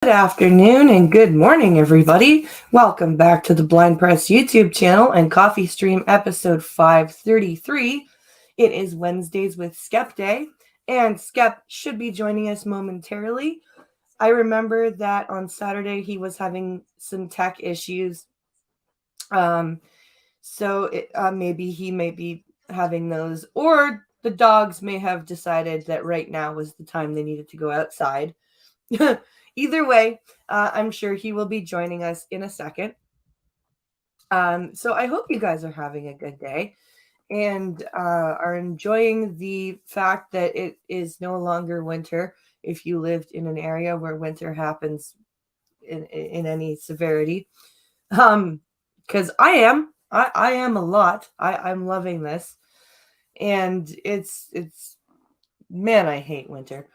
Good afternoon and good morning, everybody. Welcome back to the Blind Press YouTube channel and Coffee Stream episode 533. It is Wednesdays with Skep Day, and Skep should be joining us momentarily. I remember that on Saturday he was having some tech issues, maybe he may be having those, or the dogs may have decided that right now was the time they needed to go outside. Either way, I'm sure he will be joining us in a second. So I hope you guys are having a good day and are enjoying the fact that it is no longer winter if you lived in an area where winter happens in any severity. Because I am a lot. I'm loving this. And it's man, I hate winter.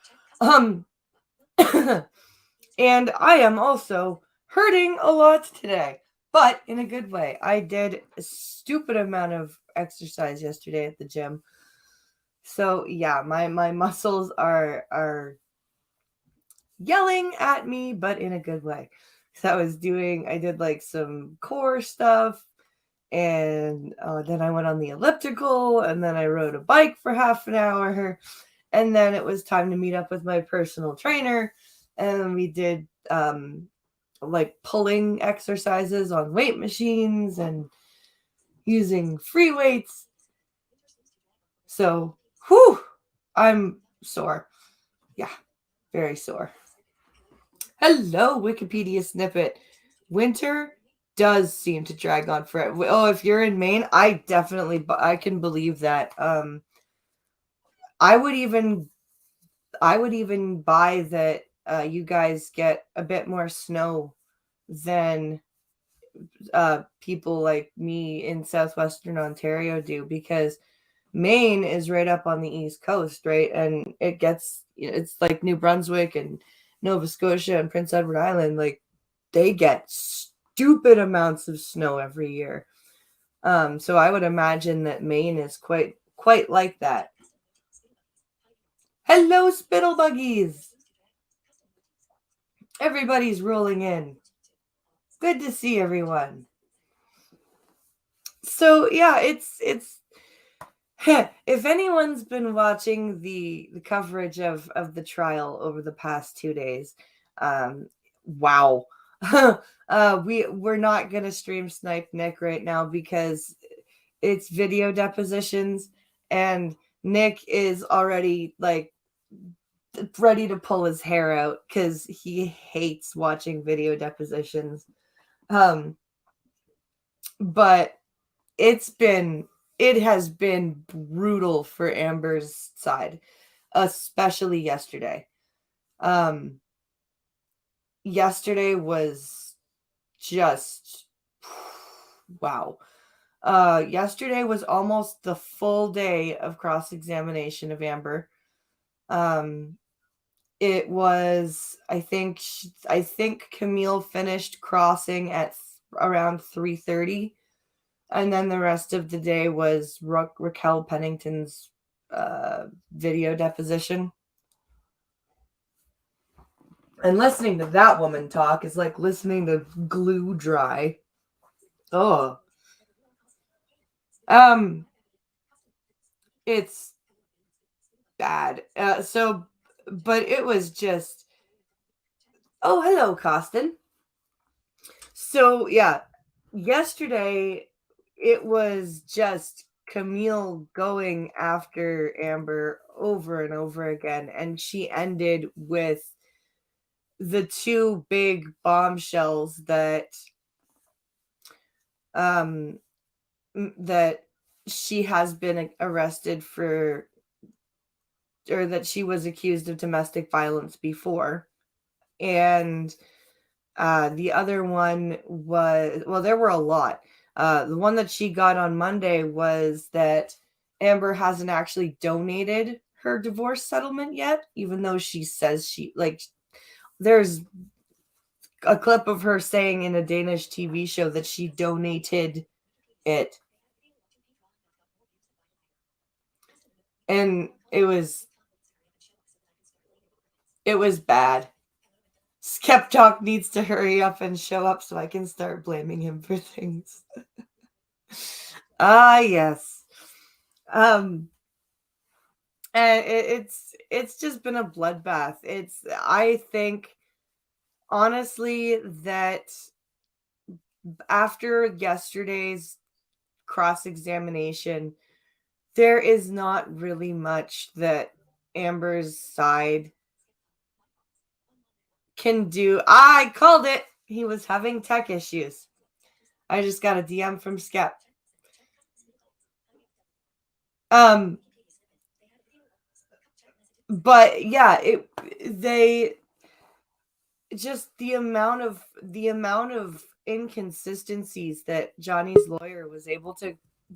And I am also hurting a lot today, but in a good way. I did a stupid amount of exercise yesterday at the gym. So yeah, my muscles are yelling at me, but in a good way. So I did like some core stuff, and then I went on the elliptical, and then I rode a bike for half an hour, and then it was time to meet up with my personal trainer, and we did like pulling exercises on weight machines and using free weights. So, I'm sore. Yeah, very sore. Hello, Wikipedia snippet. Winter does seem to drag on forever. Oh, if you're in Maine, I can believe that. I would even buy that you guys get a bit more snow than people like me in southwestern Ontario do, because Maine is right up on the east coast, right? And it's like New Brunswick and Nova Scotia and Prince Edward Island, like they get stupid amounts of snow every year. So I would imagine that Maine is quite like that. Hello, Spittlebuggies! Everybody's rolling in. Good to see everyone. So yeah, it's if anyone's been watching the coverage of the trial over the past 2 days, wow. We're not gonna stream snipe Nick right now because it's video depositions, and Nick is already like ready to pull his hair out because he hates watching video depositions. But it has been brutal for Amber's side, especially yesterday. Yesterday was just wow. Yesterday was almost the full day of cross-examination of Amber. It was, I think Camille finished crossing at around 3:30. And then the rest of the day was Raquel Pennington's video deposition. And listening to that woman talk is like listening to glue dry. Oh. It's bad. But it was just... Oh, hello, Costin. So, yeah, yesterday it was just Camille going after Amber over and over again, and she ended with the two big bombshells that that she has been arrested for, or that she was accused of domestic violence before. And the other one was, well, there were a lot. The one that she got on Monday was that Amber hasn't actually donated her divorce settlement yet, even though she says there's a clip of her saying in a Danish TV show that she donated it. And it was bad. Skep Talk needs to hurry up and show up so I can start blaming him for things. Yes. And it's just been a bloodbath. I think honestly that after yesterday's cross-examination, there is not really much that Amber's side can do. I called it. He was having tech issues. I just got a DM from Skep. But yeah, they just the amount of inconsistencies that Johnny's lawyer was able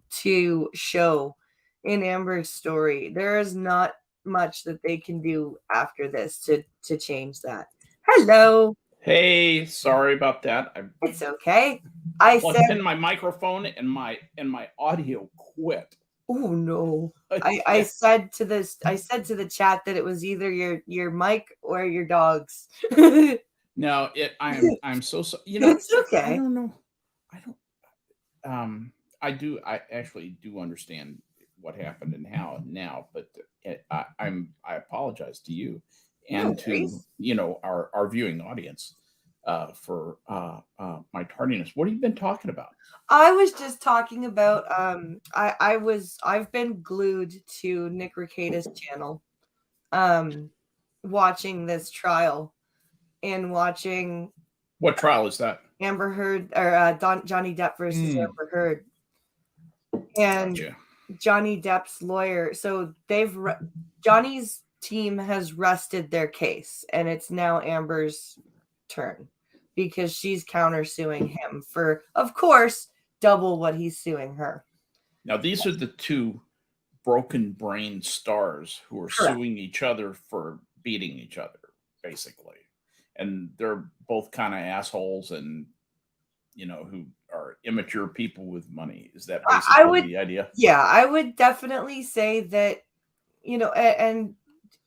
to show in Amber's story. There is not much that they can do after this to change that. Hello. Hey, sorry about that. It's okay. I plugged said in my microphone and my audio quit. Oh no. I said to the chat that it was either your mic or your dogs. No, I'm so It's okay. I don't know. I actually do understand what happened and how now, but I apologize to you and to our viewing audience for my tardiness. What have you been talking about? I was just talking about I've been glued to Nick Rekida's channel, watching this trial and watching. What trial is that? Amber Heard or Johnny Depp versus Amber Heard, and gotcha. Johnny Depp's lawyer. So Johnny's team has rested their case, and it's now Amber's turn because she's countersuing him for, of course, double what he's suing her. Now, these are the two broken brain stars who are suing each other for beating each other, basically. And they're both kind of assholes and, who are immature people with money. Is that basically the idea? Yeah, I would definitely say that, and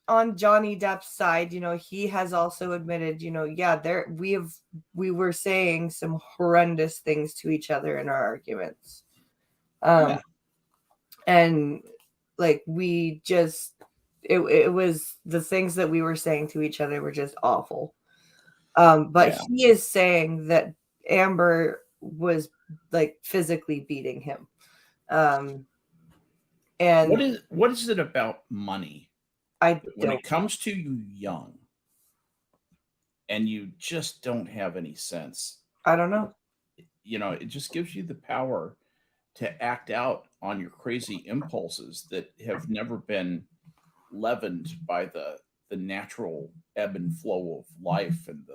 on Johnny Depp's side, he has also admitted, we were saying some horrendous things to each other in our arguments. And like we just it was the things that we were saying to each other were just awful. But he is saying that Amber was like physically beating him. And what is it about money? When it comes to you young and you just don't have any sense. I don't know. It just gives you the power to act out on your crazy impulses that have never been leavened by the natural ebb and flow of life and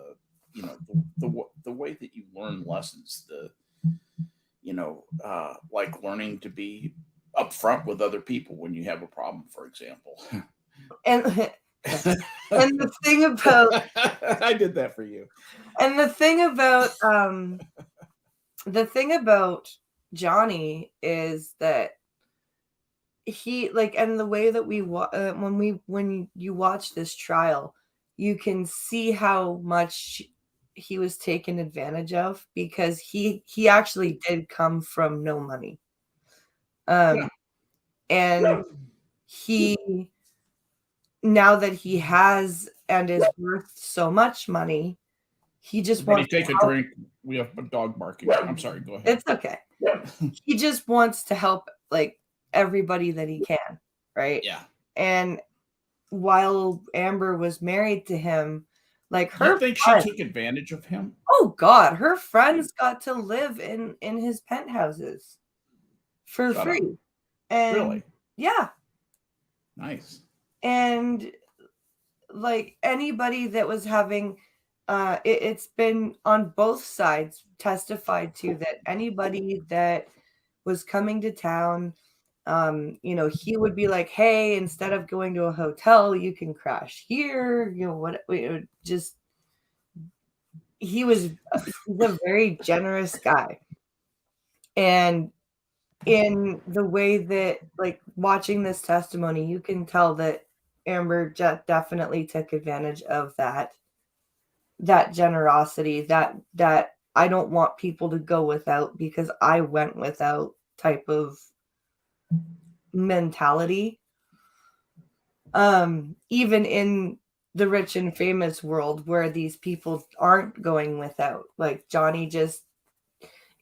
the way that you learn lessons, like learning to be upfront with other people when you have a problem, for example. And the thing about I did that for you. And the thing about Johnny is that he and the way that when you watch this trial, you can see how much he was taken advantage of because he actually did come from no money. And he, now that he has and is worth so much money, he just wants to take a drink. We have a dog barking. I'm sorry, go ahead. It's okay. He just wants to help everybody that he can, right? Yeah. And while Amber was married to him, you think she took advantage of him? Oh God, her friends got to live in his penthouses for free. And really? Yeah. Nice. And anybody that was having it's been on both sides testified to that anybody that was coming to town, he would be like, hey, instead of going to a hotel, you can crash here. He was a very generous guy. And in the way that, watching this testimony, you can tell that Amber definitely took advantage of that. that generosity, that I don't want people to go without because I went without type of mentality. Even in the rich and famous world where these people aren't going without, like Johnny just,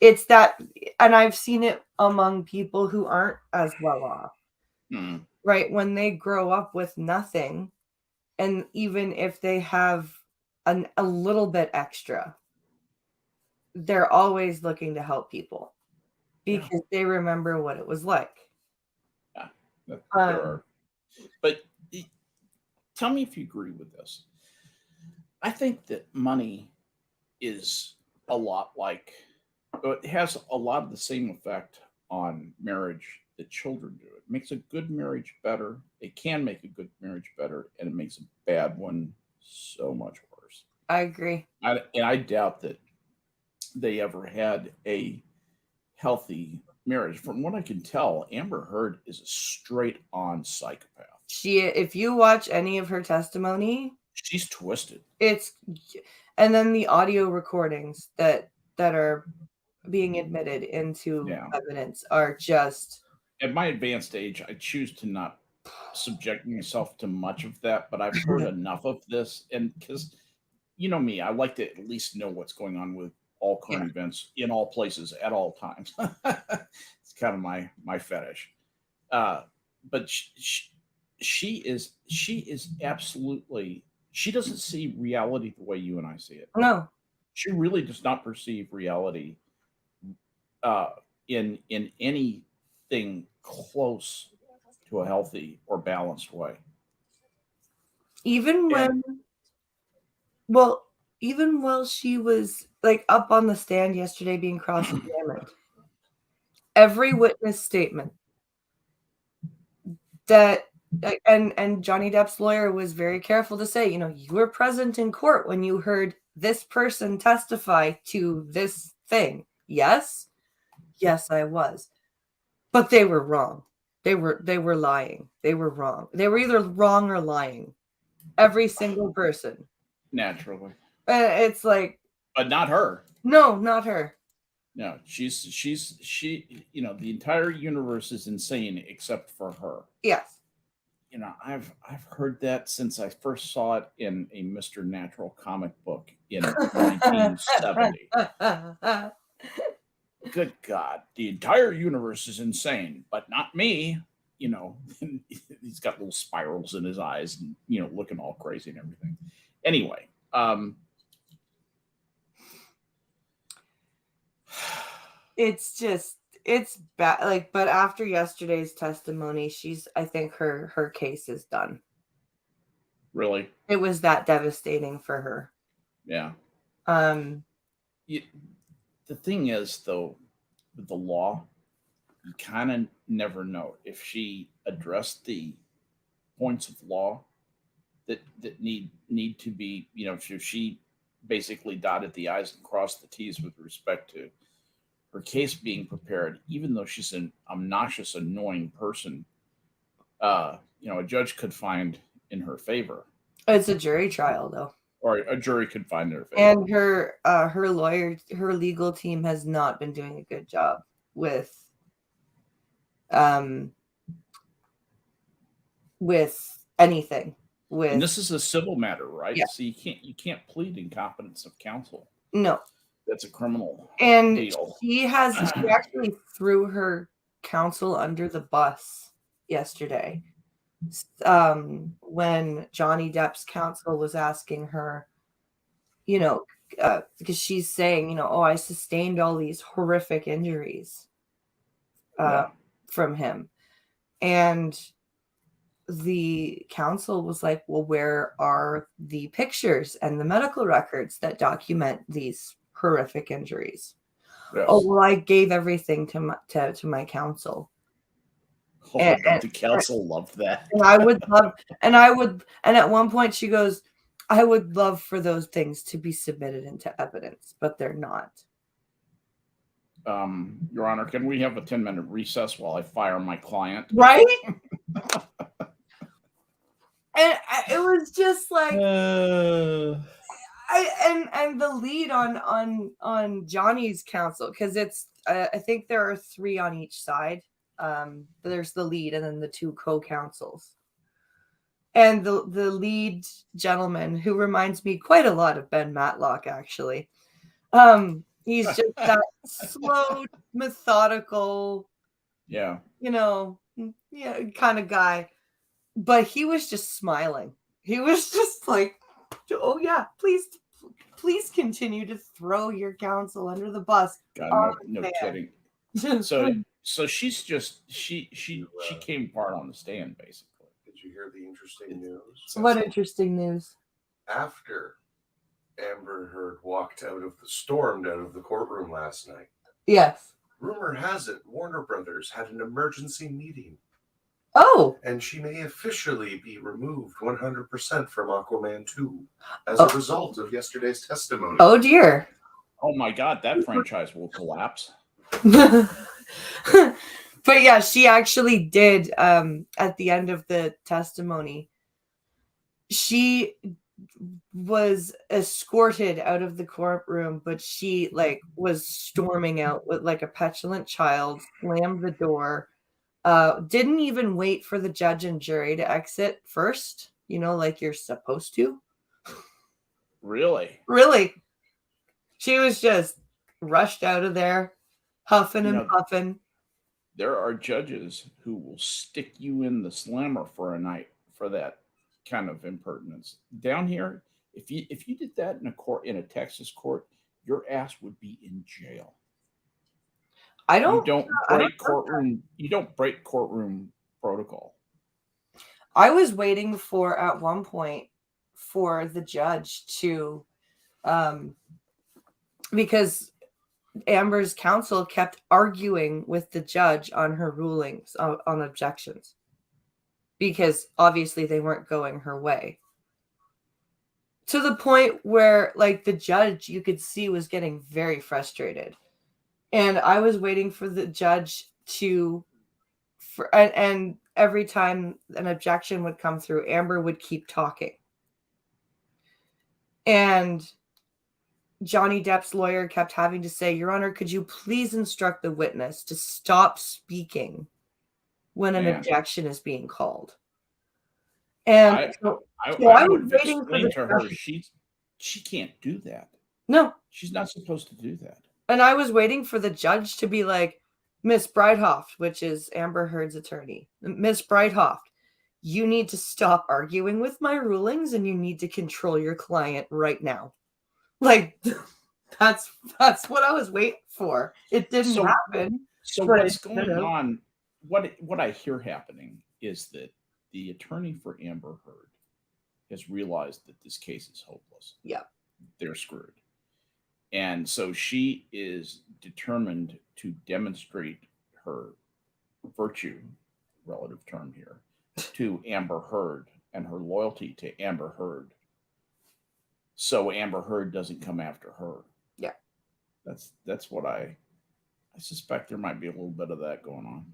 it's that, and I've seen it among people who aren't as well off, right? When they grow up with nothing, and even if they have a little bit extra, they're always looking to help people because they remember what it was like. Yeah, there are. But tell me if you agree with this. I think that money is a lot like, it has a lot of the same effect on marriage that children do. It makes a good marriage better. It can make a good marriage better, and it makes a bad one so much worse. I agree. And I doubt that they ever had a healthy marriage. From what I can tell, Amber Heard is a straight on psychopath. If you watch any of her testimony, she's twisted. And then the audio recordings that are being admitted into evidence are just. At my advanced age, I choose to not subject myself to much of that, but I've heard enough of this, and because you know me, I like to at least know what's going on with all current events in all places at all times. It's kind of my fetish. But she is absolutely, she doesn't see reality the way you and I see it. No, she really does not perceive reality in anything close to a healthy or balanced way. Even while she was like up on the stand yesterday being cross-examined, every witness statement that, and Johnny Depp's lawyer was very careful to say, you were present in court when you heard this person testify to this thing. Yes, I was. But they were wrong. They were lying. They were wrong. They were either wrong or lying. Every single person. Naturally. It's like, but not her. No, not her. No, she, the entire universe is insane except for her. Yes. I've heard that since I first saw it in a Mr. Natural comic book in 1970. Good God, the entire universe is insane, but not me. He's got little spirals in his eyes and, looking all crazy and everything. Anyway, it's bad. Like, but after yesterday's testimony, I think her case is done. Really? It was that devastating for her. Yeah. The thing is, though, with the law, you kind of never know if she addressed the points of law that need to be, if she basically dotted the I's and crossed the T's with respect to her case being prepared, even though she's an obnoxious, annoying person, a judge could find in her favor. It's a jury trial, though. Or a jury could find in her favor. And her lawyer, her legal team has not been doing a good job with anything. And this is a civil matter, right? Yeah. So you can't plead incompetence of counsel. No. That's a criminal deal. She actually threw her counsel under the bus yesterday. When Johnny Depp's counsel was asking her, because she's saying, I sustained all these horrific injuries from him. And the counsel was like, well, where are the pictures and the medical records that document these horrific injuries? Yes. Oh, well, I gave everything to my counsel. And the counsel loved that. And at one point she goes, I would love for those things to be submitted into evidence, but they're not. Your Honor, can we have a 10-minute recess while I fire my client? Right? And it was just like, And the lead on Johnny's counsel, because it's I think there are 3 on each side. There's the lead and then the 2 co-counsels. And the lead gentleman, who reminds me quite a lot of Ben Matlock, actually. He's just that slow, methodical, Yeah. Kind of guy. But he was just smiling. He was just like, oh yeah, please continue to throw your counsel under the bus. God, no kidding. So she's just she came apart on the stand, basically. Did you hear the interesting news? What interesting news? After Amber Heard stormed out of the courtroom last night. Yes. Rumor has it Warner Brothers had an emergency meeting. Oh. And she may officially be removed 100% from Aquaman 2 as a result of yesterday's testimony. Oh dear. Oh my God, that franchise will collapse. But yeah, she actually did, at the end of the testimony, she was escorted out of the courtroom, but she was storming out with like a petulant child, slammed the door, didn't even wait for the judge and jury to exit first, like you're supposed to. Really? She was just rushed out of there, huffing and puffing. There are judges who will stick you in the slammer for a night for that kind of impertinence. Down here, if you did that in a Texas court, your ass would be in jail. You don't break courtroom protocol. I was waiting at one point for the judge to, because Amber's counsel kept arguing with the judge on her rulings, on objections, because obviously they weren't going her way. To the point where, the judge, you could see, was getting very frustrated. And I was waiting for the judge and every time an objection would come through, Amber would keep talking. And Johnny Depp's lawyer kept having to say, Your Honor, could you please instruct the witness to stop speaking when an objection is being called? And I would have explained to her she can't do that. No. She's not supposed to do that. And I was waiting for the judge to be like, Miss Breithoft, which is Amber Heard's attorney, Miss Breithoft, you need to stop arguing with my rulings and you need to control your client right now. That's what I was waiting for. It didn't happen. So what's going on? What I hear happening is that the attorney for Amber Heard has realized that this case is hopeless. Yeah. They're screwed. And so she is determined to demonstrate her virtue, relative term here, to Amber Heard and her loyalty to Amber Heard. So Amber Heard doesn't come after her. Yeah. That's what I suspect there might be a little bit of that going on.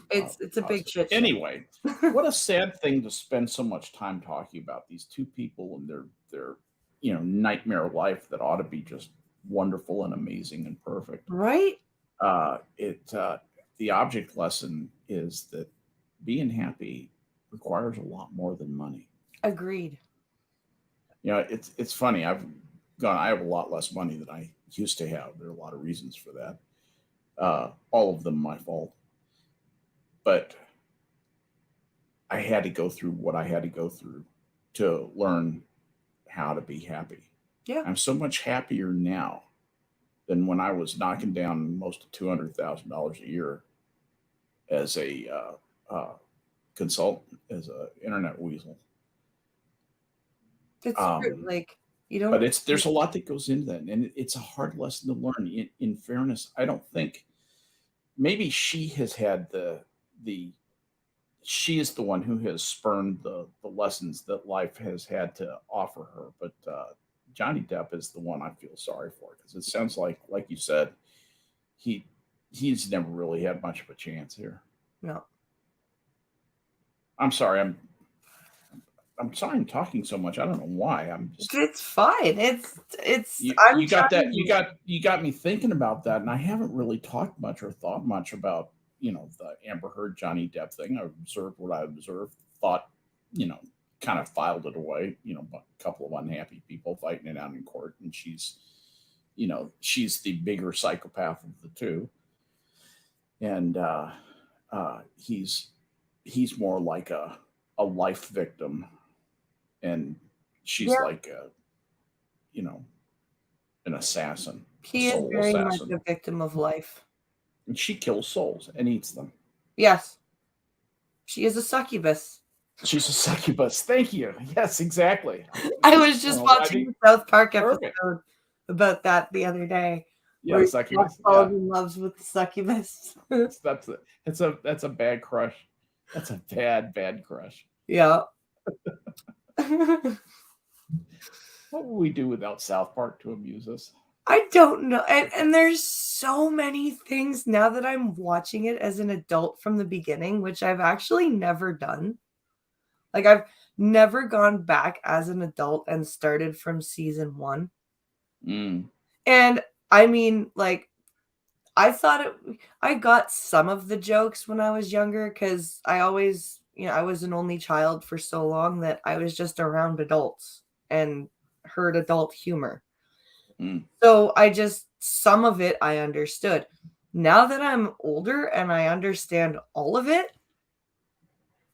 It's a big shit show. Anyway, what a sad thing to spend so much time talking about these two people and their nightmare life that ought to be just wonderful and amazing and perfect. Right? The object lesson is that being happy requires a lot more than money. Agreed. It's funny. I have a lot less money than I used to have. There are a lot of reasons for that. All of them my fault. But I had to go through what I had to go through to learn how to be happy. Yeah. I'm so much happier now than when I was knocking down most of $200,000 a year as a consultant, as an internet weasel. It's true. But there's a lot that goes into that, and it's a hard lesson to learn. In fairness, I don't think maybe she has had she is the one who has spurned the lessons that life has had to offer her. But Johnny Depp is the one I feel sorry for, because it sounds like you said, he's never really had much of a chance here. No. I'm sorry. I'm sorry I'm talking so much. I don't know why. I'm just It's fine. It's. you, I'm you got that trying you got me thinking about that, and I haven't really talked much or thought much about the Amber Heard Johnny Depp thing. I observed what I observed, thought kind of filed it away. But a couple of unhappy people fighting it out in court, and she's the bigger psychopath of the two, and he's more like a life victim, and she's Yeah, like an assassin, a he is soul very much assassin, a victim of life. and she kills souls and eats them. Yes, she is a succubus. She's a succubus. Thank you. Yes, exactly. I was just I watching think the South Park perfect. episode about that the other day. Yeah, Where succubus. falls Yeah, in love with the succubus. that's a bad crush. That's a bad crush. Yeah. What would we do without South Park to amuse us? I don't know. And there's so many things now that I'm watching it as an adult from the beginning, which I've actually never done. Like I've never gone back as an adult and started from season 1. Mm. And I mean, like I got some of the jokes when I was younger because I always, I was an only child for so long that I was just around adults and heard adult humor. Mm. So some of it I understood. Now that I'm older and I understand all of it,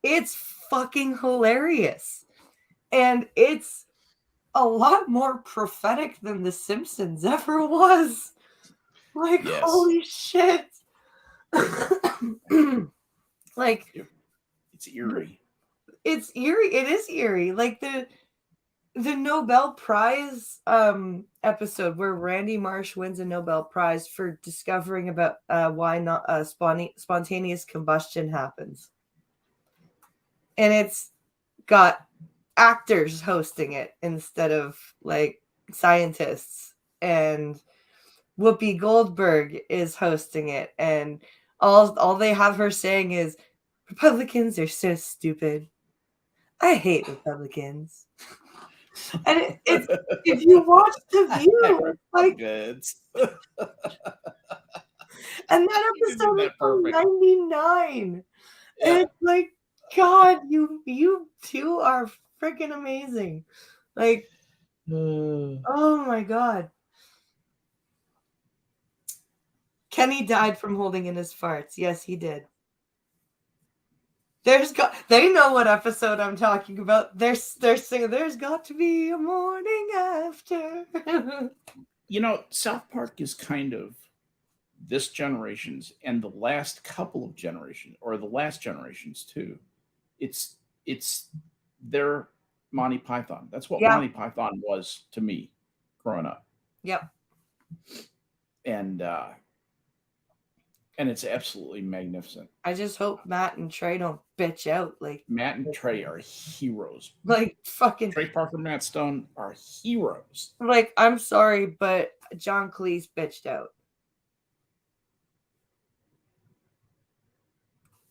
it's fucking hilarious. And it's a lot more prophetic than The Simpsons ever was. Like, Yes. holy shit. Like, it's eerie. It's eerie. It is eerie. Like the Nobel Prize episode where Randy Marsh wins a Nobel Prize for discovering about why not spontaneous combustion happens. And it's got actors hosting it instead of like scientists, and Whoopi Goldberg is hosting it, and all they have her saying is Republicans are so stupid. I hate Republicans. And it's if you watch The View, it's like, Goods. and that You did episode is that from perfect. 99. Yeah. And it's like, God, you two are freaking amazing. Like, oh my God. Kenny died from holding in his farts. Yes, he did. They know what episode I'm talking about. They're singing, there's got to be a morning after. South Park is kind of this generation's and the last couple of generations, or the last generations too. It's their Monty Python. That's what Yeah. Monty Python was to me growing up. Yep. And it's absolutely magnificent. I just hope Matt and Trey don't bitch out. Like Matt and Trey are heroes. Like fucking Trey Parker, Matt Stone are heroes. Like, I'm sorry, but John Cleese bitched out.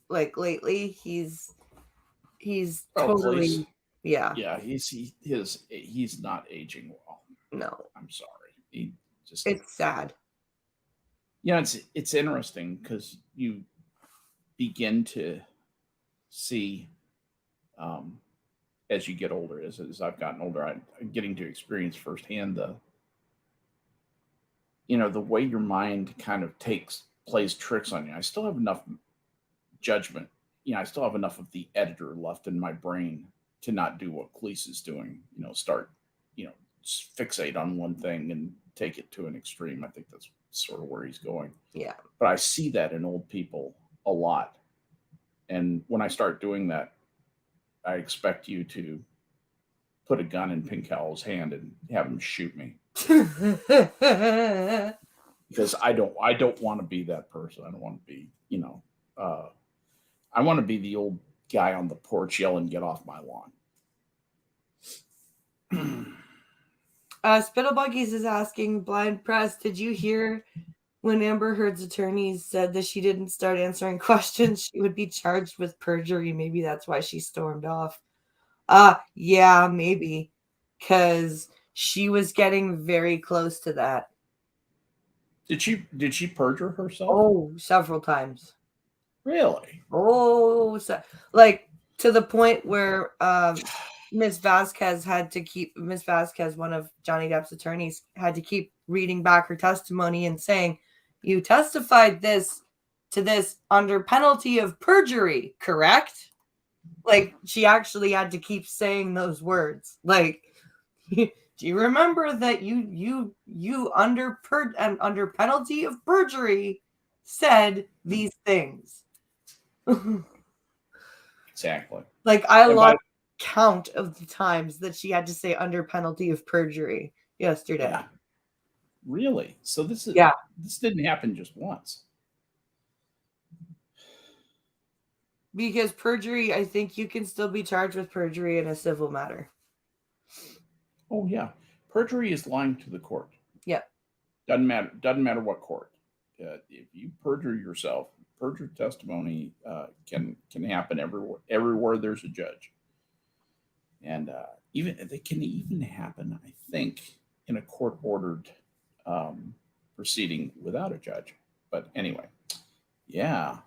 Like lately, he's totally yeah. Yeah, he's not aging well. No. I'm sorry. It's sad. Yeah, it's interesting because you begin to see as you get older, as I've gotten older, I'm getting to experience firsthand the way your mind kind of plays tricks on you. I still have enough judgment. I still have enough of the editor left in my brain to not do what Cleese is doing. Start, fixate on one thing and take it to an extreme. I think that's sort of where he's going. Yeah. But I see that in old people a lot. And when I start doing that, I expect you to put a gun in Pink Owl's hand and have him shoot me. Because I don't want to be that person. I don't want to be, I want to be the old guy on the porch yelling, "Get off my lawn." Spittlebuggies is asking, Blind Press, did you hear when Amber Heard's attorneys said that she didn't start answering questions, she would be charged with perjury? Maybe that's why she stormed off. Yeah, maybe. Because she was getting very close to that. Did she perjure herself? Oh, several times. Really? Oh, like to the point where Miss Vasquez, one of Johnny Depp's attorneys, had to keep reading back her testimony and saying, "You testified to this under penalty of perjury, correct?" Like she actually had to keep saying those words. Like, do you remember that you under penalty of perjury said these things? Exactly. Like I lost count of the times that she had to say under penalty of perjury yesterday. Yeah. Really? So this didn't happen just once. Because perjury, I think you can still be charged with perjury in a civil matter. Oh yeah. Perjury is lying to the court. Yep. Doesn't matter what court. If you perjure yourself, perjured testimony can happen everywhere there's a judge. And even they can even happen, I think, in a court-ordered proceeding without a judge. But anyway, yeah,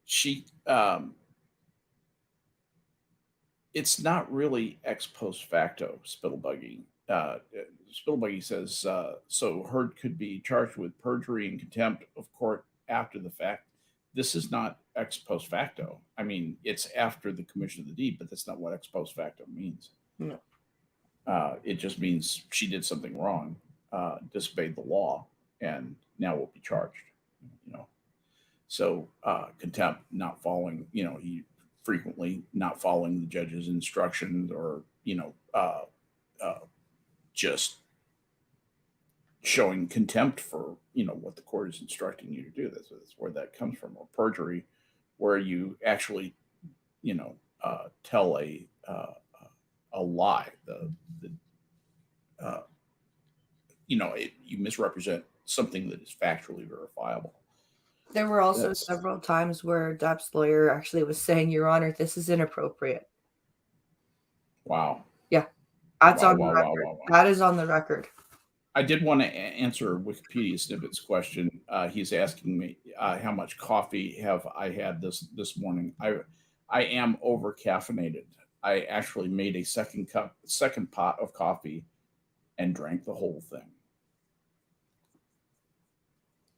she. It's not really ex post facto spittlebuggy. Spittlebuggy says so. Heard could be charged with perjury and contempt of court after the fact. This is not ex post facto. I mean, it's after the commission of the deed, but that's not what ex post facto means. No. It just means she did something wrong, disobeyed the law, and now will be charged. You know, so contempt, not following. He frequently not following the judge's instructions, or just showing contempt for what the court is instructing you to do. That's where that comes from. Or perjury, where you actually tell a lie. You misrepresent something that is factually verifiable. There were also several times where Depp's lawyer actually was saying, "Your Honor, this is inappropriate." Wow. Yeah, that's Wow, on the record. That is on the record. I did want to answer Wikipedia Snippet's question. He's asking me how much coffee have I had this morning. I am over caffeinated. I actually made a second pot of coffee and drank the whole thing.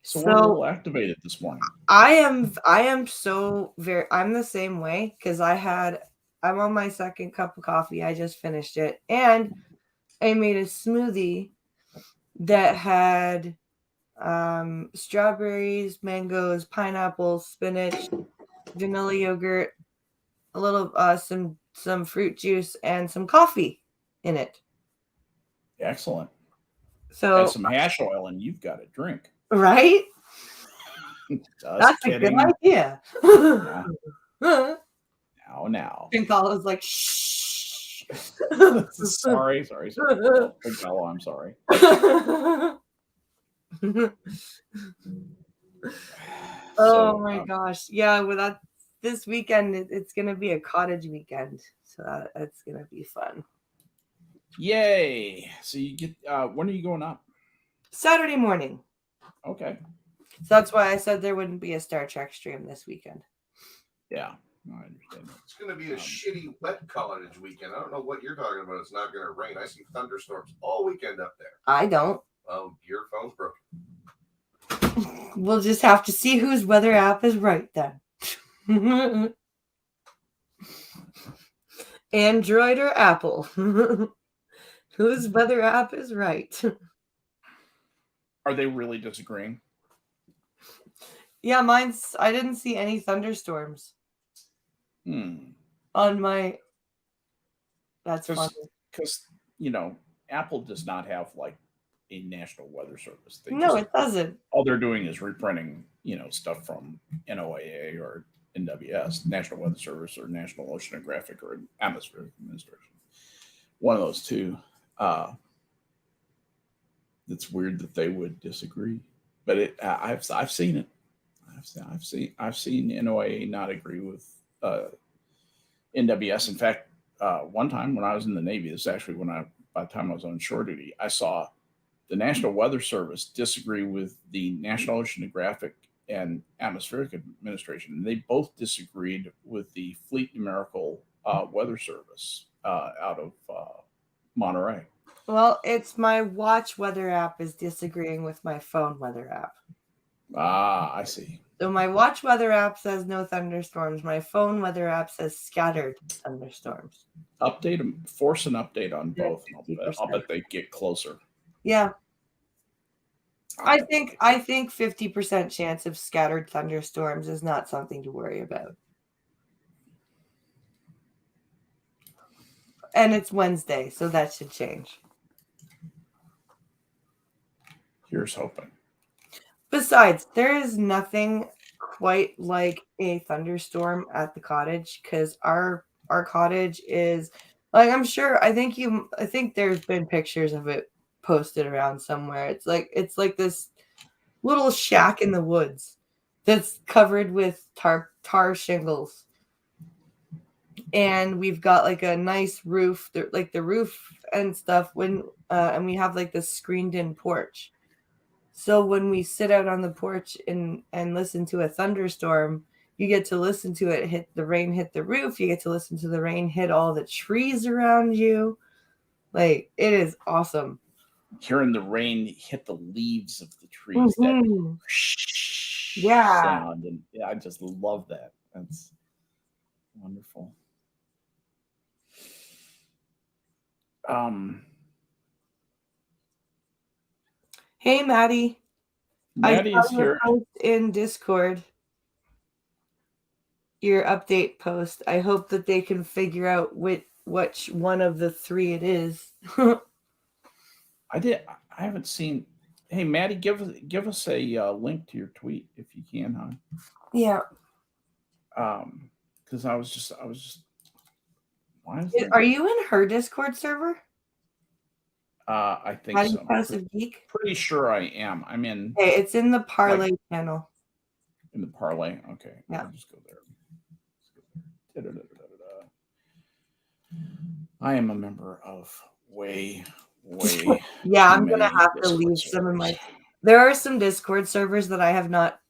So we're a little activated this morning. I am so very. I'm the same way because I'm on my second cup of coffee. I just finished it, and I made a smoothie that had strawberries, mangoes, pineapples, spinach, vanilla yogurt, a little some fruit juice, and some coffee in it. Excellent. So add some hash oil and you've got a drink. Right? That's kidding. a good idea. Now. Pinkala was like, shh. sorry. Pinkala, I'm sorry. Oh my gosh. Yeah, well this weekend it's gonna be a cottage weekend. So that's gonna be fun. Yay. So you get when are you going up? Saturday morning. Okay. So that's why I said there wouldn't be a Star Trek stream this weekend. Yeah, I understand that. It's going to be a shitty wet cottage weekend. I don't know what you're talking about. It's not going to rain. I see thunderstorms all weekend up there. I don't. Well, your phone's broken. We'll just have to see whose weather app is right then. Android or Apple? Whose weather app is right? Are they really disagreeing? Yeah, I didn't see any thunderstorms. On my. That's funny. Because, Apple does not have like a national weather service. It doesn't. All they're doing is reprinting, stuff from NOAA or NWS, National Weather Service, or National Oceanographic or Atmospheric Administration. One of those two. It's weird that they would disagree, but I've seen it. I've seen NOAA not agree with NWS. In fact, one time when I was in the Navy, this is actually by the time I was on shore duty, I saw the National Weather Service disagree with the National Oceanographic and Atmospheric Administration. They both disagreed with the Fleet Numerical Weather Service out of Monterey. Well, it's my watch weather app is disagreeing with my phone weather app. Ah, I see. So my watch weather app says no thunderstorms. My phone weather app says scattered thunderstorms. Update them. Force an update on both. I'll 50%. bet they get closer. Yeah. I think 50% chance of scattered thunderstorms is not something to worry about. And it's Wednesday, so that should change. Here's hoping. Besides, there is nothing quite like a thunderstorm at the cottage because our cottage is like I think there's been pictures of it posted around somewhere. It's like this little shack in the woods that's covered with tar shingles. And we've got like a nice roof, like the roof and stuff and we have like this screened in porch. So when we sit out on the porch and listen to a thunderstorm, you get to listen to it hit the rain, hit the roof. You get to listen to the rain hit all the trees around you. Like, it is awesome. Hearing the rain hit the leaves of the trees, that sound, and I just love that. That's wonderful. Hey, Maddie. Maddie is your here. post in Discord. Your update post. I hope that they can figure out which one of the three it is. I haven't seen. Hey, Maddie, give us a link to your tweet if you can, huh? Yeah. Because I was just. Why is Are you in her Discord server? I think so. Passive Geek? Pretty sure I am. I'm in. Okay, it's in the parlay channel. In the parlay? Okay. Yeah. I'll just go there. I am a member of way yeah, I'm gonna have to leave some of my. There are some Discord servers that I have not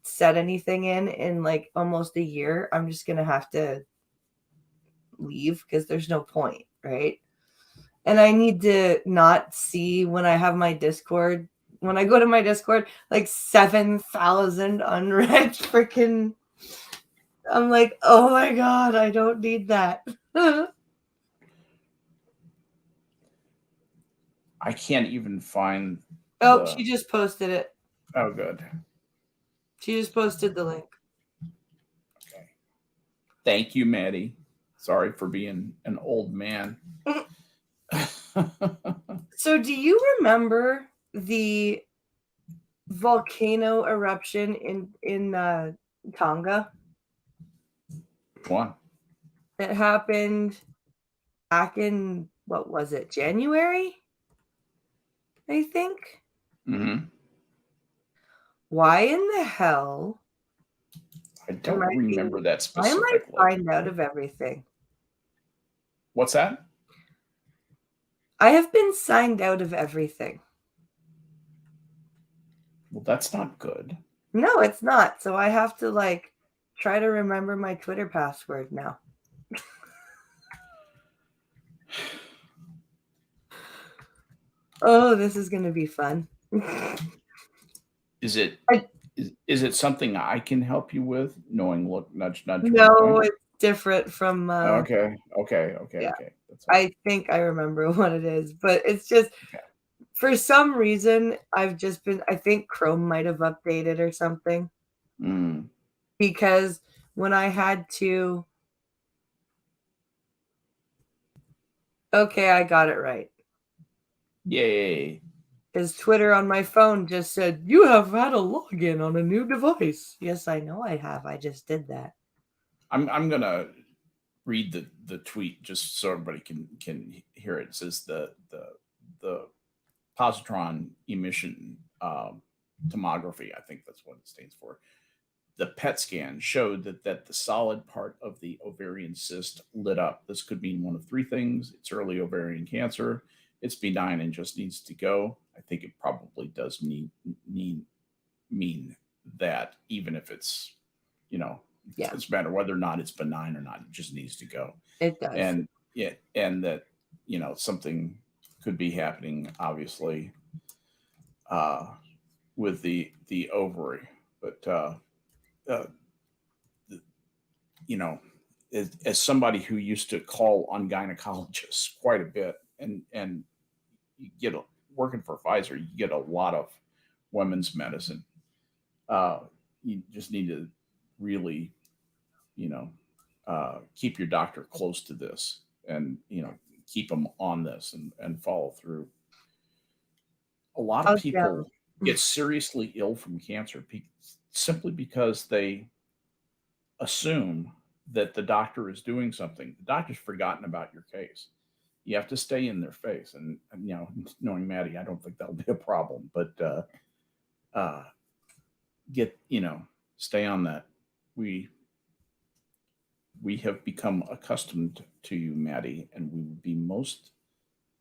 said anything in like almost a year. I'm just gonna have to leave because there's no point, right? And I need to not see when I have my Discord. When I go to my Discord, like 7,000 unread freaking. I'm like, oh my god, I don't need that. I can't even find. She just posted it. Oh, good. She just posted the link. Okay. Thank you, Maddie. Sorry for being an old man. So, do you remember the volcano eruption in Tonga? What? It happened back in, what was it, January? I think. Mm-hmm. Why in the hell? I don't remember that specifically. Why am I signed out of everything? What's that? I have been signed out of everything. Well, that's not good. No, it's not. So I have to like try to remember my Twitter password now. Oh, this is going to be fun. Is it something I can help you with? Knowing, look, nudge, nudge. No, it's different from. Okay. Yeah. Okay. That's I think I remember what it is, but it's just for some reason I think Chrome might have updated or something. Because when I had to. Okay, I got it right. Yay. Because Twitter on my phone just said, you have had a login on a new device. Yes, I know I have. I just did that. I'm going to read the tweet just so everybody can hear it. It says the positron emission tomography, I think that's what it stands for, the PET scan showed that the solid part of the ovarian cyst lit up. This could mean one of three things: it's early ovarian cancer, it's benign and just needs to go. I think it probably does mean that, even if it's, it doesn't matter whether or not it's benign or not, it just needs to go. It does. And and that something could be happening, obviously, with the ovary. But as somebody who used to call on gynecologists quite a bit, and you get working for Pfizer, you get a lot of women's medicine. You just need to really, keep your doctor close to this, and keep them on this, and follow through. A lot of people get seriously ill from cancer simply because they assume that the doctor is doing something. The doctor's forgotten about your case. You have to stay in their face, and knowing Maddie, I don't think that'll be a problem. But stay on that. We have become accustomed to you, Maddie, and we would be most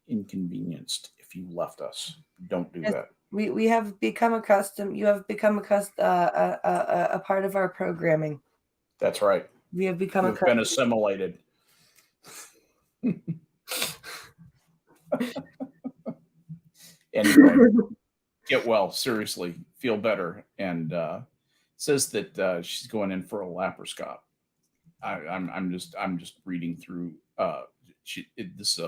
inconvenienced if you left us. Don't do that. We have become accustomed. You have become a part of our programming. That's right. We have become You've been assimilated. Anyway, get well. Seriously, feel better. And says that she's going in for a laparoscope. I'm just reading through. This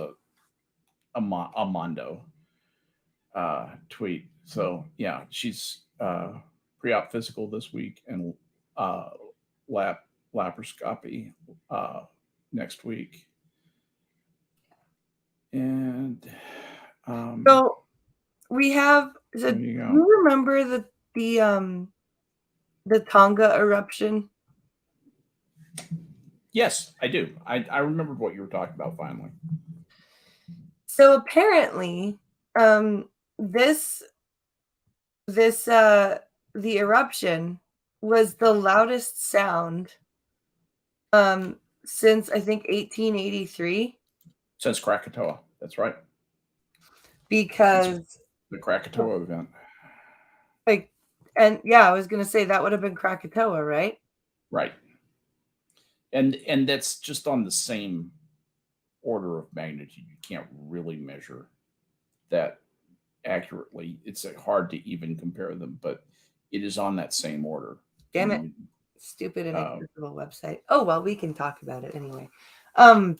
a Mondo tweet. So yeah, she's pre-op physical this week, and laparoscopy next week. And so we have. Do you remember the Tonga eruption? Yes, I do. I remembered what you were talking about finally. So apparently, the eruption was the loudest sound since, I think, 1883. Since Krakatoa, that's right. Because the Krakatoa event. I was going to say that would have been Krakatoa, right? Right. And that's just on the same order of magnitude. You can't really measure that accurately. It's hard to even compare them, but it is on that same order. Damn it. Stupid and inaccessible website. Oh, well, we can talk about it anyway. I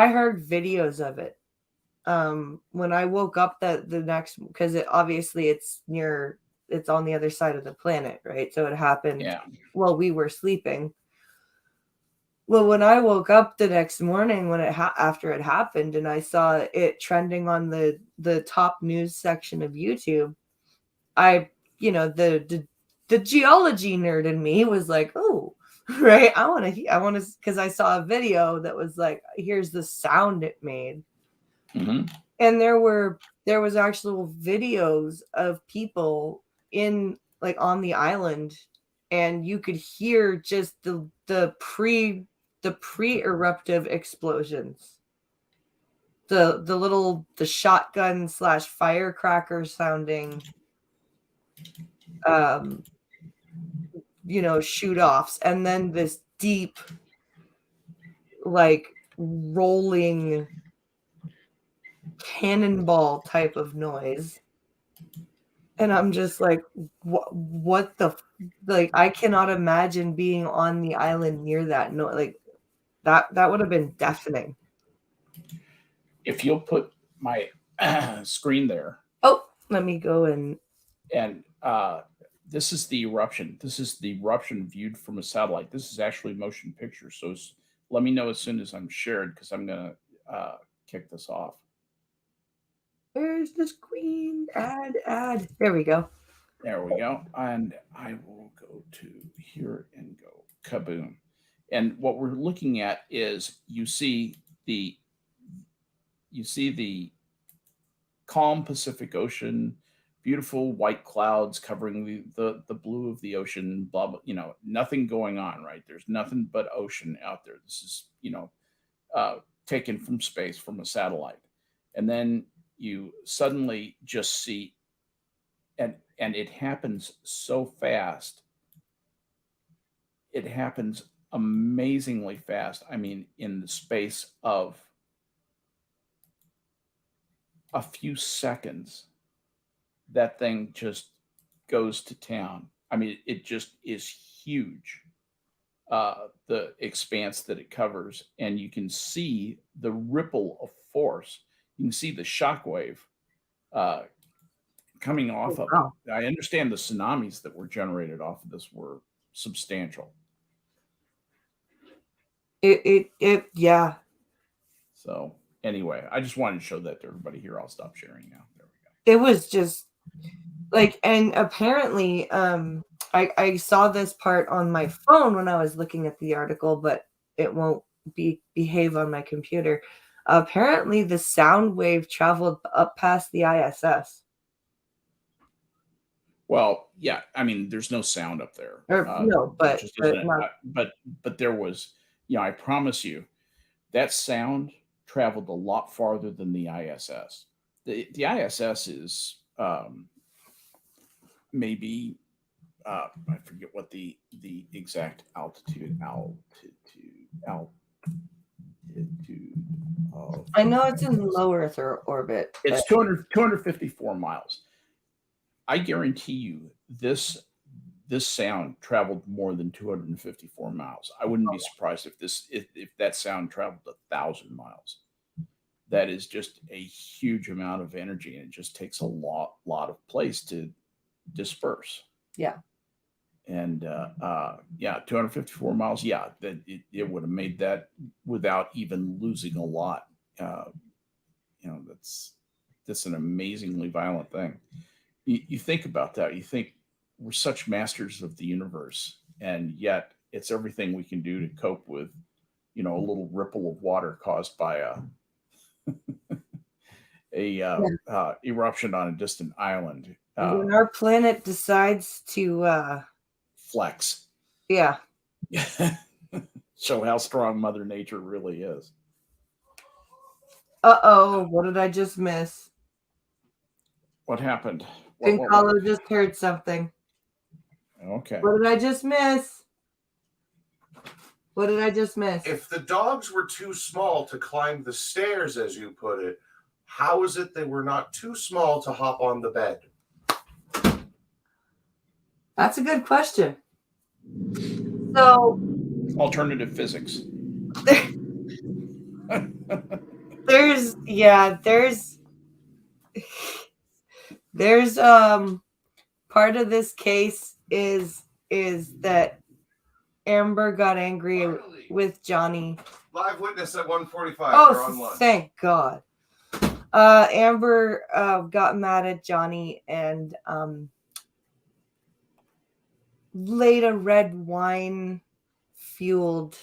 heard videos of it when I woke up the next, because it's on the other side of the planet, right? So it happened while we were sleeping. Well, when I woke up the next morning, after it happened, and I saw it trending on the top news section of YouTube, the geology nerd in me was like, oh, right, I want to, because I saw a video that was like, here's the sound it made. Mm-hmm. And there was actual videos of people on the island, and you could hear just the pre-eruptive explosions, the shotgun / firecracker sounding shoot offs, and then this deep rolling cannonball type of noise. And I'm just like, what I cannot imagine being on the island near that noise. That would have been deafening. If you'll put my screen there. Oh, let me go and this is the eruption. This is the eruption viewed from a satellite. This is actually motion picture. So let me know as soon as I'm shared, because I'm going to kick this off. Where's the screen? Add. There we go. There we go. And I will go to here and go kaboom. And what we're looking at is you see the calm Pacific Ocean, beautiful white clouds covering the blue of the ocean, blah blah, nothing going on, right? There's nothing but ocean out there. This is, uh, taken from space from a satellite. And then you suddenly just see, and it happens so fast. It happens amazingly fast. I mean, in the space of a few seconds, that thing just goes to town. I mean, it just is huge. The expanse that it covers, and you can see the ripple of force. You can see the shockwave uh, coming off of Wow. it. I understand the tsunamis that were generated off of this were substantial. Yeah. So anyway, I just wanted to show that to everybody here. I'll stop sharing now. There we go. It was just like, and apparently, I saw this part on my phone when I was looking at the article, but it won't behave on my computer. Apparently, the sound wave traveled up past the ISS. Well, yeah, I mean, there's no sound up there. No, There but just but isn't. not, But there was, I promise you, that sound traveled a lot farther than the ISS. The ISS is maybe I forget what the exact altitude of I know it's in low Earth orbit. It's But 254 miles. I guarantee you this sound traveled more than 254 miles. I wouldn't be surprised if that sound traveled 1,000 miles. That is just a huge amount of energy, and it just takes a lot of place to disperse. yeah. And 254 miles. Yeah, that it would have made that without even losing a lot. That's an amazingly violent thing. You think about that. You think we're such masters of the universe, and yet it's everything we can do to cope with, a little ripple of water caused by a eruption on a distant island. When our planet decides to Flex. yeah. Show how strong Mother Nature really is. What did I just miss? What happened? Think Hollow just heard something. Okay. What did I just miss? What did I just miss? If the dogs were too small to climb the stairs, as you put it, how is it they were not too small to hop on the bed? That's a good question. So, alternative physics. there's part of this case is that Amber got angry with Johnny. Live witness at 1:45. Oh, thank God. Amber got mad at Johnny and laid a red wine fueled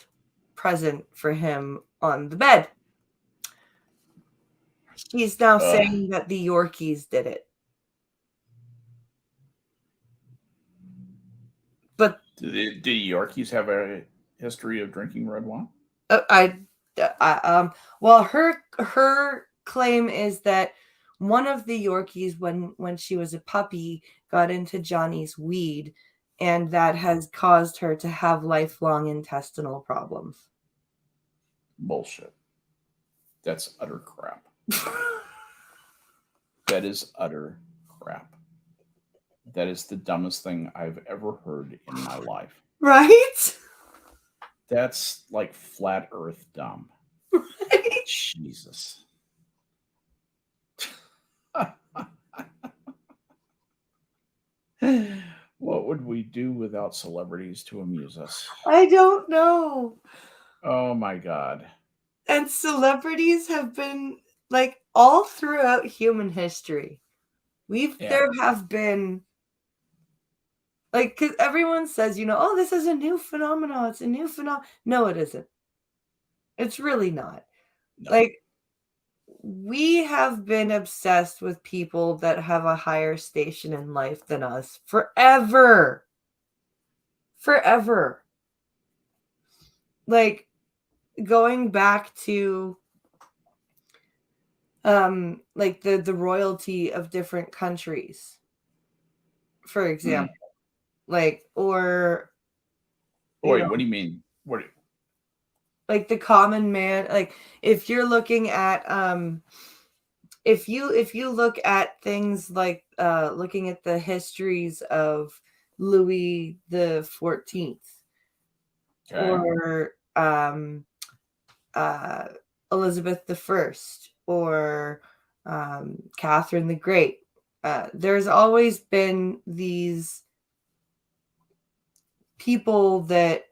present for him on the bed. She's now saying that the Yorkies did it. But do the Yorkies have a history of drinking red wine? Well, her claim is that one of the Yorkies, when she was a puppy, got into Johnny's weed, and that has caused her to have lifelong intestinal problems. Bullshit. That's utter crap. That is utter crap. That is the dumbest thing I've ever heard in my life. Right? That's like flat earth dumb. Right? Jesus. What would we do without celebrities to amuse us? I don't know. Oh my God. And celebrities have been like all throughout human history. There have been like, because everyone says, oh, this is a new phenomenon. It's a new phenomenon. No, it isn't. It's really not. No. Like, we have been obsessed with people that have a higher station in life than us forever. Forever. Like going back to like the royalty of different countries, for example. Like, or Wait, what do you mean? like the common man, like if you're looking at if you look at things like looking at the histories of Louis the 14th, Okay. or Elizabeth the First, or Catherine the Great, there's always been these people that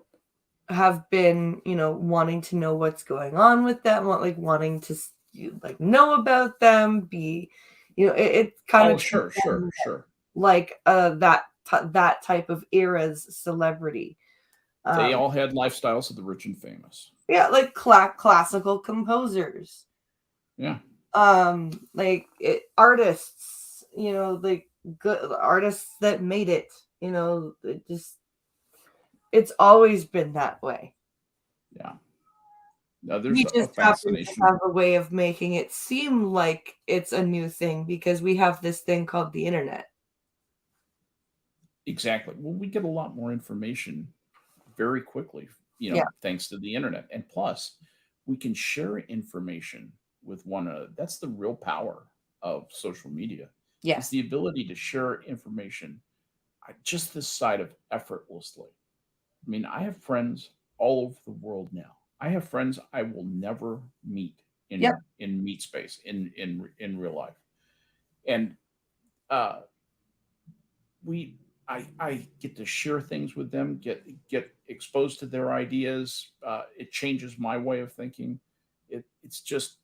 have been, wanting to know what's going on with them, wanting to like know about them, be, it kind of Sure. like that type of era's celebrity. They all had lifestyles of the rich and famous. Yeah, like classical composers. Yeah. Like artists, like good artists that made it. It's always been that way. Yeah. Now, there's We a just happen to fascination. have a way of making it seem like it's a new thing because we have this thing called the internet. Exactly. Well, we get a lot more information very quickly, Yeah. thanks to the internet. And plus, we can share information with one another. That's the real power of social media. Yeah. It's the ability to share information just this side of effortlessly. I mean, I have friends all over the world now. I have friends I will never meet in meet space in real life, and uh, I get to share things with them, get exposed to their ideas. It changes my way of thinking. It's just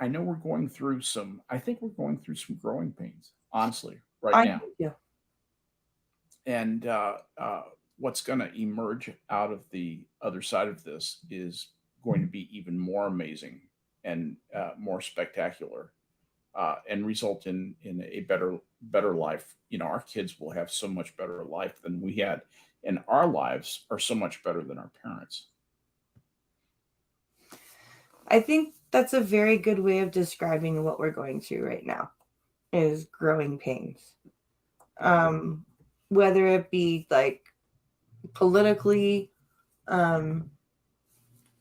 I know we're going through some. I think we're going through some growing pains, honestly, right now. Yeah. And what's going to emerge out of the other side of this is going to be even more amazing and more spectacular, and result in a better life. Our kids will have so much better life than we had, and our lives are so much better than our parents. I think that's a very good way of describing what we're going through right now, is growing pains. Whether it be like politically,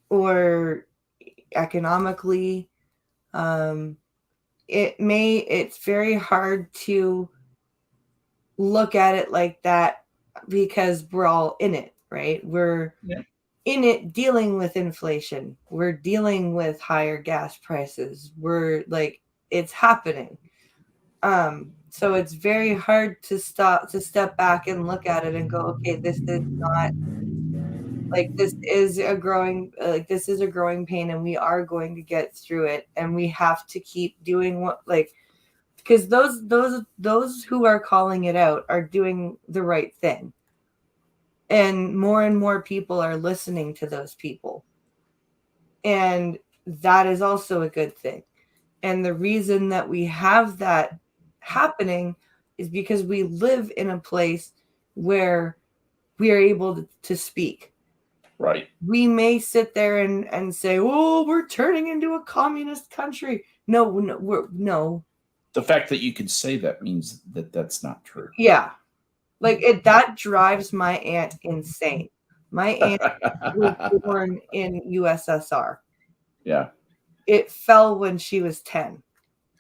or economically, it's very hard to look at it like that because we're all in it, right? We're in it dealing with inflation. We're dealing with higher gas prices. We're like, it's happening. So it's very hard to step back and look at it and go, okay, this is not like, this is a growing pain, and we are going to get through it, and we have to keep doing what, like, because those who are calling it out are doing the right thing. And more people are listening to those people. And that is also a good thing. And the reason that we have that happening is because we live in a place where we are able to speak. Right. We may sit there and say, "Oh, we're turning into a communist country." No. The fact that you can say that means that that's not true. Yeah. Like that drives my aunt insane. My aunt was born in USSR. Yeah. It fell when she was 10.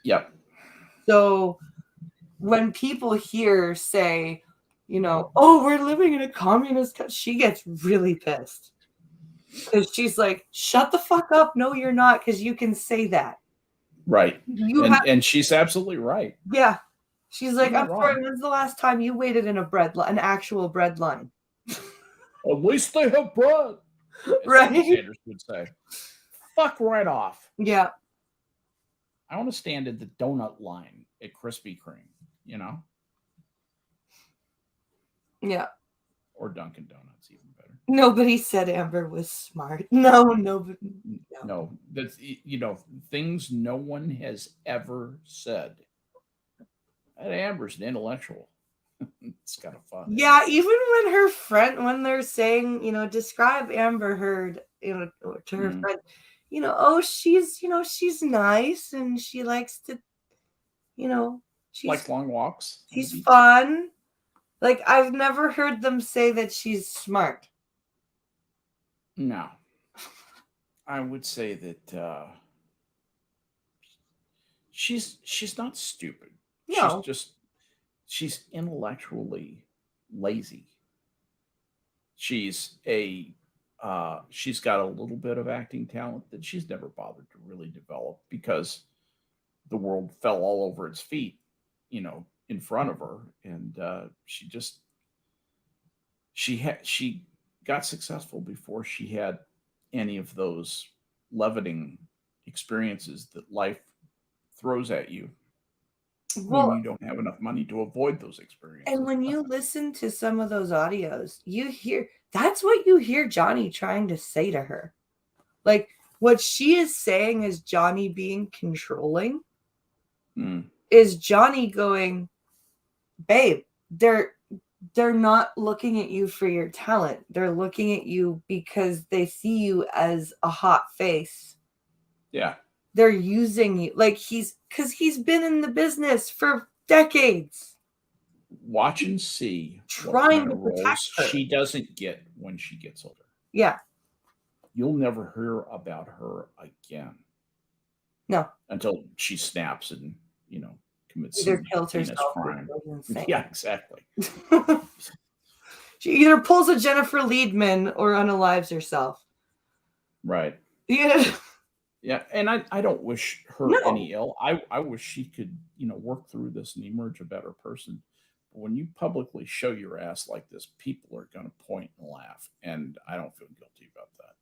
Yep. So when people here say, "Oh, we're living in a communist country," she gets really pissed. Because she's like, "Shut the fuck up. No, you're not, because you can say that." Right. And she's absolutely right. Yeah. She's like, "I'm sorry, when's the last time you waited in an actual bread line?" At least they have bread. Right? Sanders would say. Fuck right off. Yeah. I want to stand at the donut line at Krispy Kreme, Yeah. Or Dunkin' Donuts, even better. Nobody said Amber was smart. No, nobody. No, that's things no one has ever said. That Amber's an intellectual. It's kind of fun. Yeah, even when they're saying, describe Amber Heard, to her friend, oh, she's nice and she likes to, like long walks. She's fun. Like, I've never heard them say that she's smart. No. I would say that she's not stupid. No. She's intellectually lazy. She's got a little bit of acting talent that she's never bothered to really develop because the world fell all over its feet, in front of her, and she got successful before she had any of those leavening experiences that life throws at you when you don't have enough money to avoid those experiences. And when you listen to some of those audios, that's what you hear Johnny trying to say to her. Like, what she is saying is Johnny being controlling. Is Johnny going, babe, they're not looking at you for your talent. They're looking at you because they see you as a hot face. Yeah. They're using you. Like, because he's been in the business for decades. Watch and see trying to protect her. She doesn't get when she gets older. Yeah. You'll never hear about her again. No. Until she snaps and, commits either kills herself crime. Yeah, exactly. She either pulls a Jennifer Liedman or unalives herself. Right. Yeah. Yeah, and I don't wish her any ill. I wish she could, work through this and emerge a better person. But when you publicly show your ass like this, people are going to point and laugh, and I don't feel guilty about that.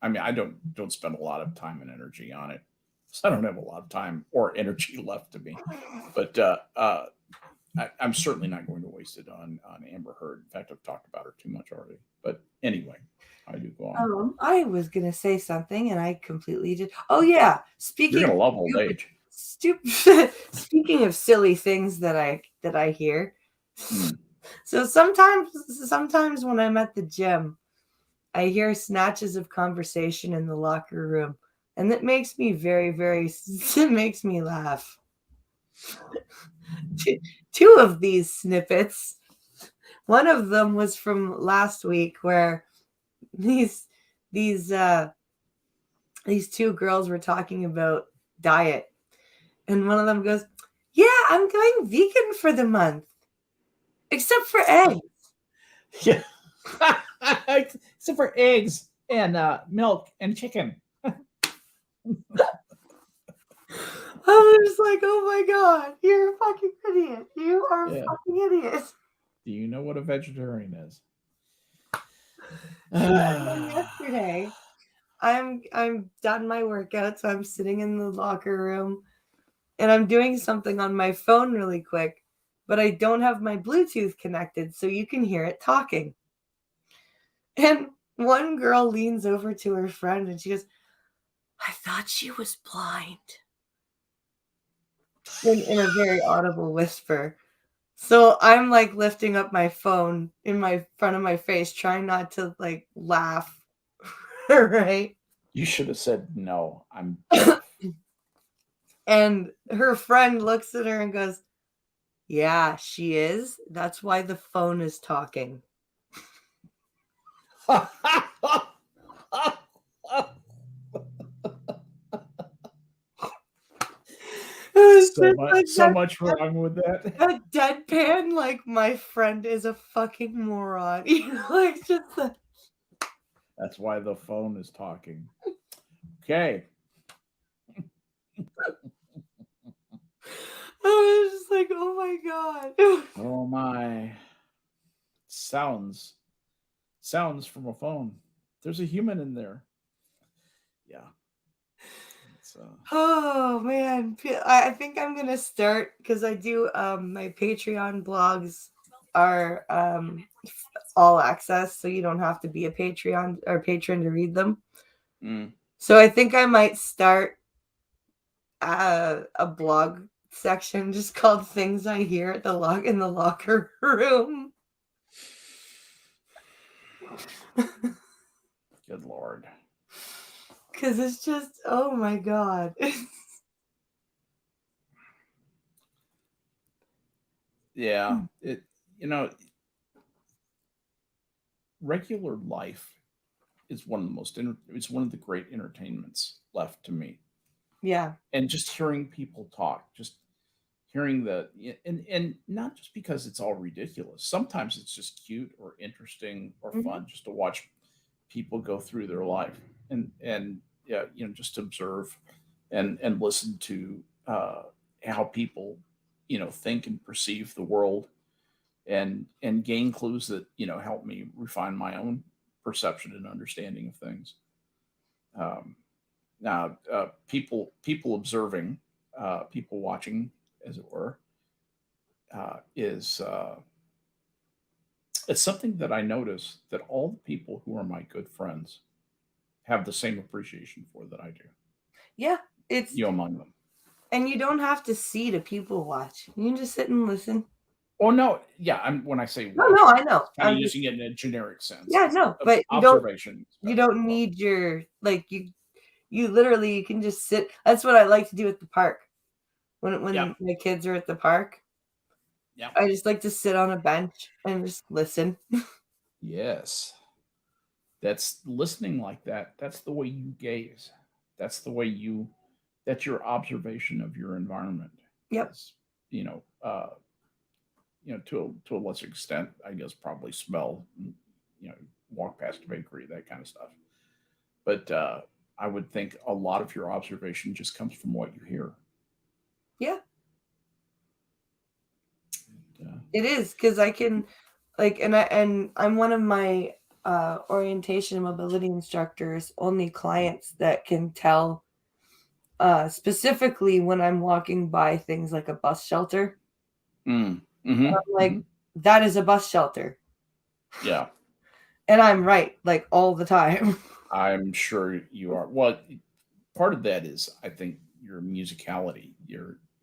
I mean, I don't spend a lot of time and energy on it. So I don't have a lot of time or energy left to me. But I'm certainly not going to waste it on Amber Heard. In fact, I've talked about her too much already. But anyway, I do go on. I was gonna say something and I completely did. Oh yeah, You're gonna love old age. Speaking of silly things that I hear. So sometimes when I'm at the gym, I hear snatches of conversation in the locker room, and that makes me very, very. It makes me laugh. Two of these snippets. One of them was from last week, where these two girls were talking about diet, and one of them goes, "Yeah, I'm going vegan for the month, except for eggs." Yeah, except for eggs and milk and chicken. I was like, "Oh my god, you're a fucking idiot! You are a fucking idiot!" Do you know what a vegetarian is? Yesterday, I'm done my workout, so I'm sitting in the locker room, and I'm doing something on my phone really quick, but I don't have my Bluetooth connected, so you can hear it talking. And one girl leans over to her friend, and she goes, "I thought she was blind," in a very audible whisper. So I'm like lifting up my phone in my front of my face, trying not to like laugh. Right? You should have said no. I'm And her friend looks at her and goes, "Yeah, she is. That's why the phone is talking." So much wrong with that. A deadpan, like, my friend is a fucking moron. Like, just That's why the phone is talking. Okay. I was just like, oh my god. Oh my. Sounds from a phone. There's a human in there. Yeah. Oh man, I think I'm gonna start, because I do my Patreon blogs are all access, so you don't have to be a Patreon or patron to read them. Mm. So I think I might start a blog section just called "Things I Hear at the in the Locker Room." Good Lord. Because it's just, oh my God. Yeah. Regular life is one of the it's one of the great entertainments left to me. Yeah. And just hearing people talk, just hearing and not just because it's all ridiculous. Sometimes it's just cute or interesting or fun just to watch people go through their life and yeah, just observe and listen to how people think and perceive the world and gain clues that help me refine my own perception and understanding of things. Now, people observing, people watching, as it were, is it's something that I notice that all the people who are my good friends have the same appreciation for that I do. Yeah, it's Among them. And you don't have to see to people watch. You can just sit and listen. Oh no, yeah. When I say No, watch, I know. I'm using it in a generic sense. Yeah, no, but observation. You don't need your you literally you can just sit. That's what I like to do at the park. When my kids are at the park. Yeah. I just like to sit on a bench and just listen. Yes. That's listening like that. That's the way you gaze. That's the way that's your observation of your environment. Yep. To a lesser extent, I guess probably smell, walk past a bakery, that kind of stuff. But I would think a lot of your observation just comes from what you hear. Yeah. It is because I can and I'm one of my orientation and mobility instructors only clients that can tell specifically when I'm walking by things like a bus shelter. Mm. I'm like, that is a bus shelter. Yeah. And I'm right, like all the time. I'm sure you are. Well, part of that is, I think, your musicality.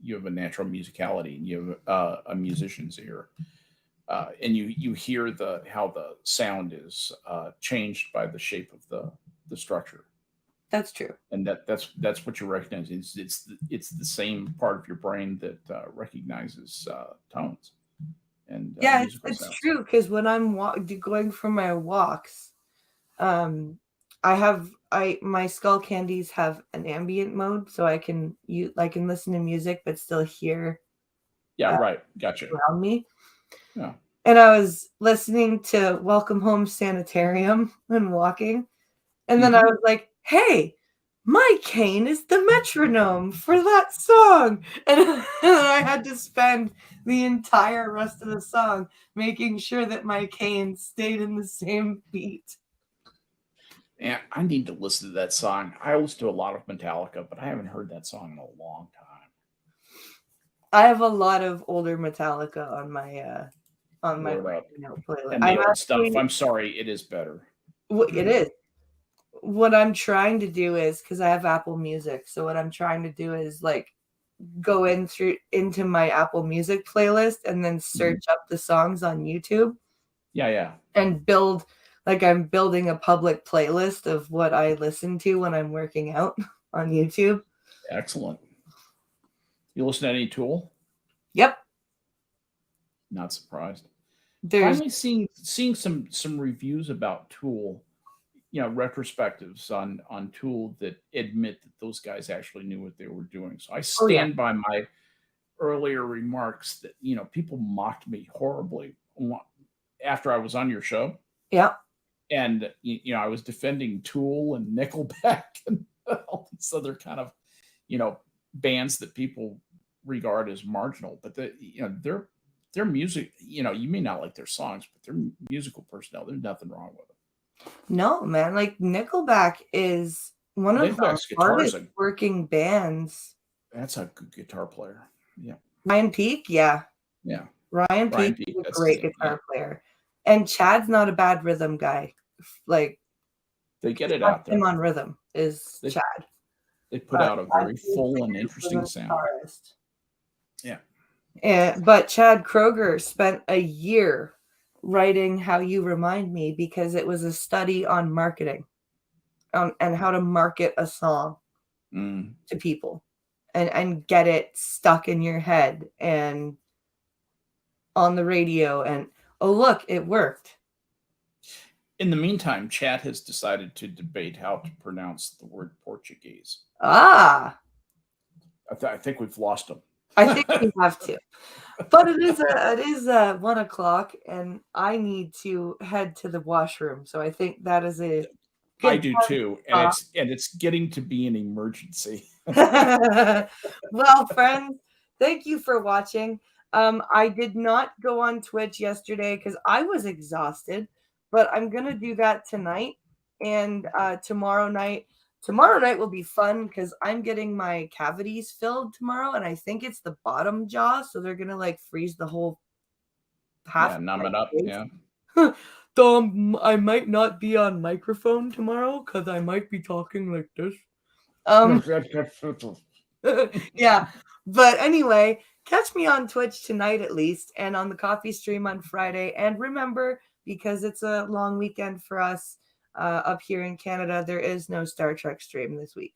You have a natural musicality, and you have a musician's ear, and you hear how the sound is changed by the shape of the structure. That's true. And that's what you recognize. It's the same part of your brain that recognizes tones. And yeah, it's true because when I'm going for my walks, my skull candies have an ambient mode, so I can listen to music but still hear. Yeah, right. Gotcha. Around me. Yeah. And I was listening to Welcome Home Sanitarium and walking, and then I was like, "Hey, my cane is the metronome for that song," and I had to spend the entire rest of the song making sure that my cane stayed in the same beat. Yeah, I need to listen to that song. I listen to a lot of Metallica, but I haven't heard that song in a long time. I have a lot of older Metallica on my playlist. And the old stuff, I'm sorry, it is better. It is. What I'm trying to do is, because I have Apple Music, so what I'm trying to do is go into my Apple Music playlist and then search up the songs on YouTube. Yeah. And I'm building a public playlist of what I listen to when I'm working out on YouTube. Excellent. You listen to any Tool? Yep. Not surprised. Finally seeing some reviews about Tool, retrospectives on Tool that admit that those guys actually knew what they were doing. So I stand by my earlier remarks that people mocked me horribly after I was on your show. Yeah. And I was defending Tool and Nickelback and all these other kind of bands that people regard as marginal, but their music, you may not like their songs, but their musical personnel, there's nothing wrong with them. No, man. Like Nickelback is one of the hardest working bands. That's a good guitar player. Yeah. Ryan Peake, yeah. Yeah. Ryan Peake is a great guitar player. And Chad's not a bad rhythm guy. Like, They get it out there. him on rhythm is Chad. They put out a very full and interesting sound. Guitarist. Yeah. But Chad Kroger spent a year writing How You Remind Me because it was a study on marketing and how to market a song to people and get it stuck in your head and on the radio. And oh, look, it worked. In the meantime, Chad has decided to debate how to pronounce the word Portuguese. Ah. I think we've lost him. I think we have to. But it is 1:00 and I need to head to the washroom. So I think that is a good I do too. And it's getting to be an emergency. Well, friends, thank you for watching. I did not go on Twitch yesterday because I was exhausted, but I'm gonna do that tonight and tomorrow night. Tomorrow night will be fun because I'm getting my cavities filled tomorrow, and I think it's the bottom jaw, so they're gonna like freeze the whole half. Yeah, numb it up. Yeah. I might not be on microphone tomorrow because I might be talking like this. Yeah, but anyway, catch me on Twitch tonight at least, and on the coffee stream on Friday. And remember, because it's a long weekend for us up here in Canada, there is no Star Trek stream this week.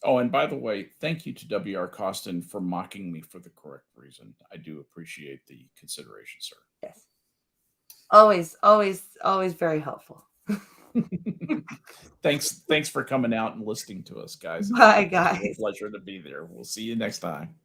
Oh, and by the way, thank you to W.R. Costin for mocking me for the correct reason. I do appreciate the consideration, sir. Yes. Always very helpful. Thanks for coming out and listening to us, guys. Bye, guys. It's a pleasure to be there. We'll see you next time.